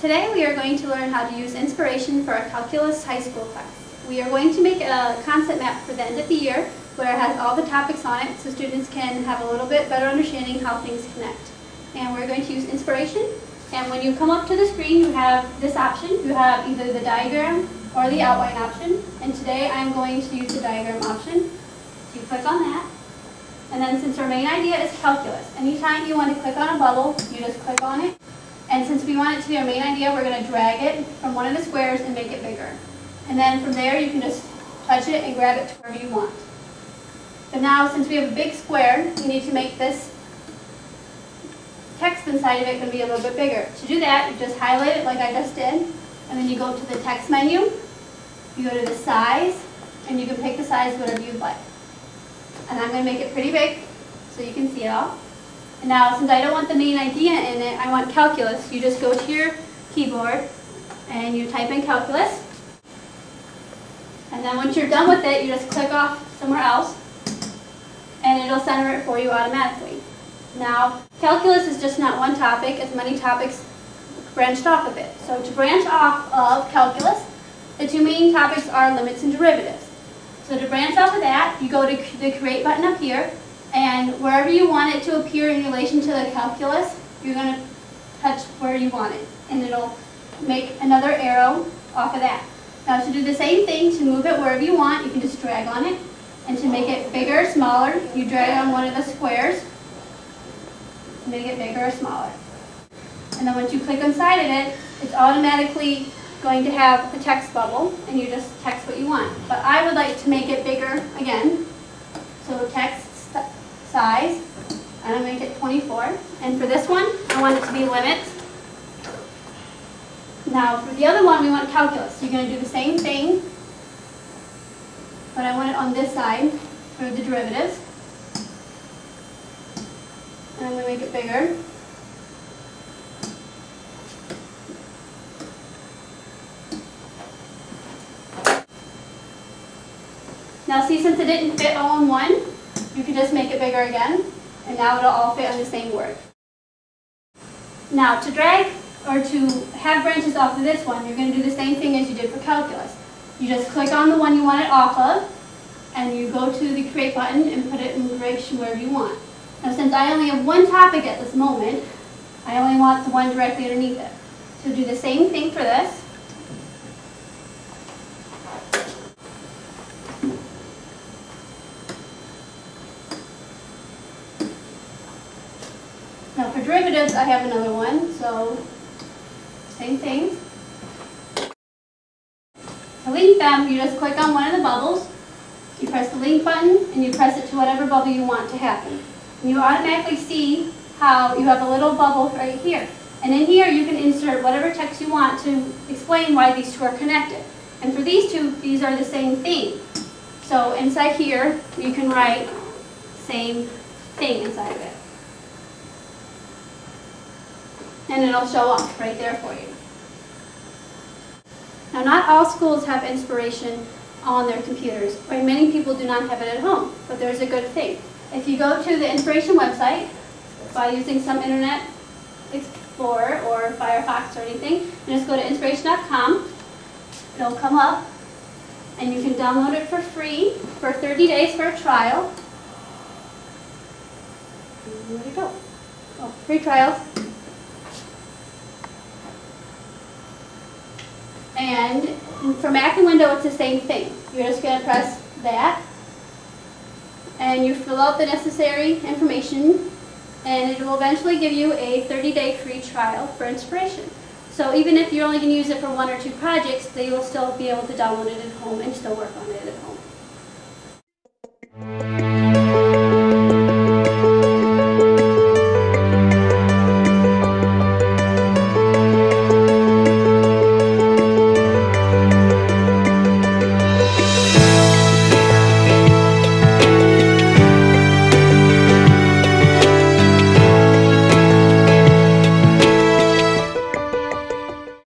Today we are going to learn how to use Inspiration for our Calculus High School class. We are going to make a concept map for the end of the year where it has all the topics on it so students can have a little bit better understanding how things connect. And we're going to use Inspiration. And when you come up to the screen, you have this option. You have either the diagram or the outline option. And today I'm going to use the diagram option. So you click on that. And then since our main idea is calculus, anytime you want to click on a bubble, you just click on it. And since we want it to be our main idea, we're going to drag it from one of the squares and make it bigger. And then from there, you can just touch it and grab it to wherever you want. But now, since we have a big square, we need to make this text inside of it going to be a little bit bigger. To do that, you just highlight it like I just did, and then you go to the text menu, you go to the size, and you can pick the size whatever you'd like. And I'm going to make it pretty big so you can see it all. And now, since I don't want the main idea in it, I want calculus, you just go to your keyboard and you type in calculus. And then once you're done with it, you just click off somewhere else and it'll center it for you automatically. Now, calculus is just not one topic, as many topics branched off of it. So to branch off of calculus, the two main topics are limits and derivatives. So to branch off of that, you go to the Create button up here, and wherever you want it to appear in relation to the calculus, you're going to touch where you want it, and it'll make another arrow off of that. Now to do the same thing, to move it wherever you want, you can just drag on it, and to make it bigger or smaller, you drag on one of the squares, make it bigger or smaller. And then once you click inside of it, it's automatically going to have a text bubble, and you just text what you want. But I would like to make it bigger again, so text size, and I'm going to make it 24. And for this one, I want it to be limits. Now for the other one, we want calculus. You're going to do the same thing, but I want it on this side for the derivatives. And I'm going to make it bigger. Now see, since it didn't fit all in one, you can just make it bigger again, and now it'll all fit on the same word. Now to drag or to have branches off of this one, you're going to do the same thing as you did for calculus. You just click on the one you want it off of, and you go to the Create button and put it in relation wherever you want. Now since I only have one topic at this moment, I only want the one directly underneath it. So do the same thing for this. Now for derivatives, I have another one, so same thing. To link them, you just click on one of the bubbles, you press the link button, and you press it to whatever bubble you want to happen. And you automatically see how you have a little bubble right here. And in here, you can insert whatever text you want to explain why these two are connected. And for these two, these are the same thing. So inside here, you can write same thing inside of it. And it'll show up right there for you. Now, not all schools have Inspiration on their computers, or many people do not have it at home, but there's a good thing. If you go to the Inspiration website by using some Internet Explorer or Firefox or anything, and just go to inspiration.com, it'll come up, and you can download it for free for 30 days for a trial. Where'd it go? Oh, free trials. And for Mac and Windows, it's the same thing. You're just going to press that, and you fill out the necessary information, and it will eventually give you a 30-day free trial for Inspiration. So even if you're only going to use it for one or two projects, they will still be able to download it at home and still work on it at home.